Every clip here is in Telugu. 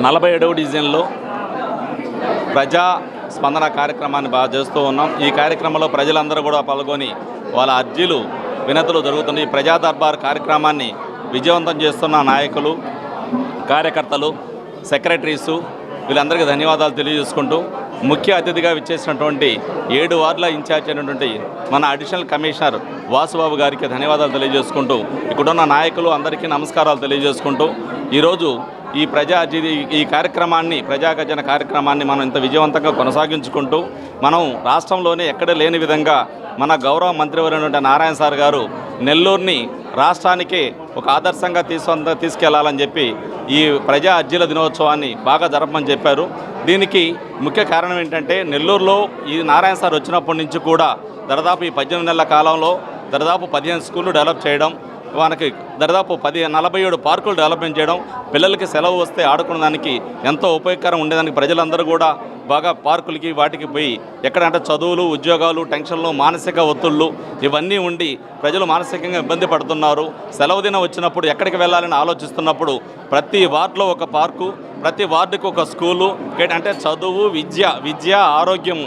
47వ డివిజన్లో ప్రజా స్పందన కార్యక్రమాన్ని బాగా చేస్తూ ఉన్నాం. ఈ కార్యక్రమంలో ప్రజలందరూ కూడా పాల్గొని వాళ్ళ అర్జీలు వినతులు జరుగుతున్నాయి. ప్రజా దర్బార్ కార్యక్రమాన్ని విజయవంతం చేస్తున్న నాయకులు, కార్యకర్తలు, సెక్రటరీసు వీళ్ళందరికీ ధన్యవాదాలు తెలియజేసుకుంటూ ముఖ్య అతిథిగా విచ్చేసినటువంటి 7 వార్డుల ఇన్ఛార్జ్ అయినటువంటి మన అడిషనల్ కమిషనర్ వాసుబాబు గారికి ధన్యవాదాలు తెలియజేసుకుంటూ ఇక్కడున్న నాయకులు అందరికీ నమస్కారాలు తెలియజేసుకుంటూ ఈరోజు ఈ కార్యక్రమాన్ని ప్రజాగర్జన కార్యక్రమాన్ని మనం ఇంత విజయవంతంగా కొనసాగించుకుంటూ మనం రాష్ట్రంలోనే ఎక్కడ లేని విధంగా మన గౌరవ మంత్రివర్యులైనటువంటి నారాయణ సార్ గారు నెల్లూరుని రాష్ట్రానికే ఒక ఆదర్శంగా తీసుకెళ్లాలని చెప్పి ఈ ప్రజా అర్జీల దినోత్సవాన్ని బాగా జరపమని చెప్పారు. దీనికి ముఖ్య కారణం ఏంటంటే నెల్లూరులో ఈ నారాయణ సార్ వచ్చినప్పటి నుంచి కూడా దాదాపు ఈ 18 నెలల కాలంలో దాదాపు 15 స్కూళ్ళు డెవలప్ చేయడం, మనకి దాదాపు 47 పార్కులు డెవలప్మెంట్ చేయడం, పిల్లలకి సెలవు వస్తే ఆడుకునే దానికి ఎంతో ఉపయోగకరం ఉండేదానికి ప్రజలందరూ కూడా బాగా పార్కులకి వాటికి పోయి ఎక్కడంటే చదువులు, ఉద్యోగాలు, టెన్షన్లు, మానసిక ఒత్తిళ్ళు ఇవన్నీ ఉండి ప్రజలు మానసికంగా ఇబ్బంది పడుతున్నారు. సెలవు దినం వచ్చినప్పుడు ఎక్కడికి వెళ్ళాలని ఆలోచిస్తున్నప్పుడు ప్రతి వార్డులో ఒక పార్కు, ప్రతి వార్డుకి ఒక స్కూలు, అంటే చదువు, విద్య, ఆరోగ్యం,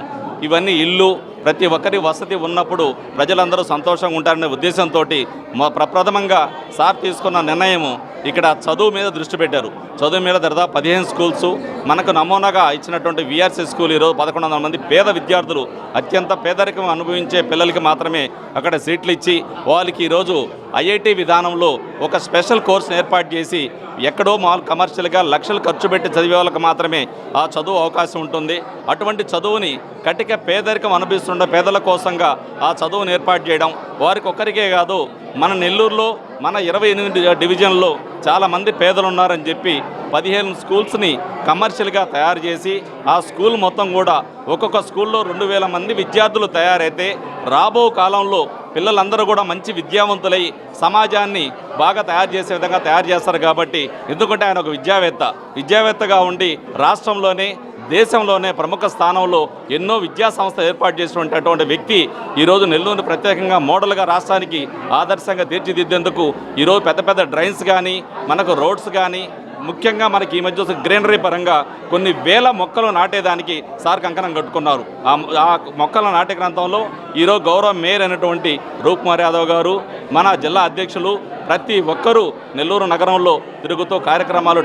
ఇవన్నీ ఇల్లు, ప్రతి ఒక్కరి వసతి ఉన్నప్పుడు ప్రజలందరూ సంతోషంగా ఉంటారనే ఉద్దేశంతో ప్రప్రథమంగా సార్ తీసుకున్న నిర్ణయము ఇక్కడ చదువు మీద దృష్టి పెట్టారు. చదువు మీద దాదాపు 15 స్కూల్స్ మనకు నమూనాగా ఇచ్చినటువంటి విఆర్సీ స్కూల్ ఈరోజు 1100 మంది పేద విద్యార్థులు, అత్యంత పేదరికం అనుభవించే పిల్లలకి మాత్రమే అక్కడ సీట్లు ఇచ్చి వాళ్ళకి ఈరోజు ఐఐటి విధానంలో ఒక స్పెషల్ కోర్సును ఏర్పాటు చేసి ఎక్కడో మామూలు కమర్షియల్గా లక్షలు ఖర్చు పెట్టి చదివే వాళ్ళకి మాత్రమే ఆ చదువు అవకాశం ఉంటుంది. అటువంటి చదువుని కటిక పేదరికం అనుభవిస్తున్న పేదల కోసంగా ఆ చదువును ఏర్పాటు చేయడం, వారికి ఒక్కరికే కాదు మన నెల్లూరులో మన 28 డివిజన్లో చాలామంది పేదలు ఉన్నారని చెప్పి 15 స్కూల్స్ని కమర్షియల్గా తయారు చేసి ఆ స్కూల్ మొత్తం కూడా ఒక్కొక్క స్కూల్లో 2000 మంది విద్యార్థులు తయారైతే రాబో కాలంలో పిల్లలందరూ కూడా మంచి విద్యావంతులై సమాజాన్ని బాగా తయారు చేసే విధంగా తయారు చేస్తారు. కాబట్టి ఎందుకంటే ఆయన ఒక విద్యావేత్తగా ఉండి రాష్ట్రంలోనే దేశంలోనే ప్రముఖ స్థానంలో ఎన్నో విద్యా సంస్థలు ఏర్పాటు చేసినటువంటి వ్యక్తి ఈరోజు నెల్లూరుని ప్రత్యేకంగా మోడల్గా రాష్ట్రానికి ఆదర్శంగా తీర్చిదిద్దేందుకు ఈరోజు పెద్ద డ్రైన్స్ కానీ, మనకు రోడ్స్ కానీ, ముఖ్యంగా మనకి ఈ మధ్య గ్రీనరీ పరంగా కొన్ని వేల మొక్కలు నాటేదానికి సార్ కంకణం కట్టుకున్నారు. ఆ మొక్కల నాటే గ్రంథంలో ఈరోజు గౌరవ మేయర్ అయినటువంటి రూప్కుమార్ యాదవ్ గారు, మన జిల్లా అధ్యక్షులు ప్రతి ఒక్కరూ నెల్లూరు నగరంలో తిరుగుతూ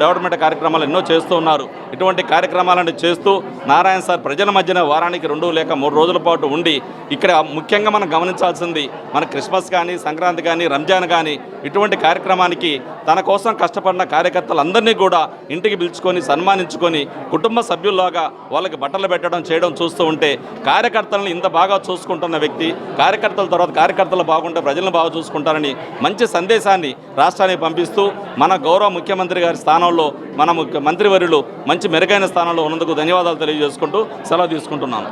డెవలప్మెంట్ కార్యక్రమాలు ఎన్నో చేస్తూ ఉన్నారు. ఇటువంటి కార్యక్రమాలను చేస్తూ నారాయణ సార్ ప్రజల మధ్యన వారానికి 2 లేక 3 రోజుల పాటు ఉండి ఇక్కడ ముఖ్యంగా మనం గమనించాల్సింది మన క్రిస్మస్ కానీ, సంక్రాంతి కానీ, రంజాన్ కానీ ఇటువంటి కార్యక్రమానికి తన కోసం కష్టపడిన కార్యకర్తలందరినీ కూడా ఇంటికి పిలుచుకొని సన్మానించుకొని కుటుంబ సభ్యుల్లాగా వాళ్ళకి బట్టలు పెట్టడం చేయడం చూస్తూ ఉంటే కార్యకర్తలను ఇంత బాగా చూసుకుంటున్న వ్యక్తి, కార్యకర్తల తర్వాత కార్యకర్తలు బాగుంటే ప్రజలను బాగా చూసుకుంటారని మంచి సందేశాన్ని రాష్ట్రానికి పంపిస్తూ మన గౌరవ ముఖ్యమంత్రి గారి స్థానంలో మన మంత్రివర్యులు మంచి మెరుగైన స్థానంలో ఉన్నందుకు ధన్యవాదాలు తెలియజేసుకుంటూ సెలవు తీసుకుంటున్నాను.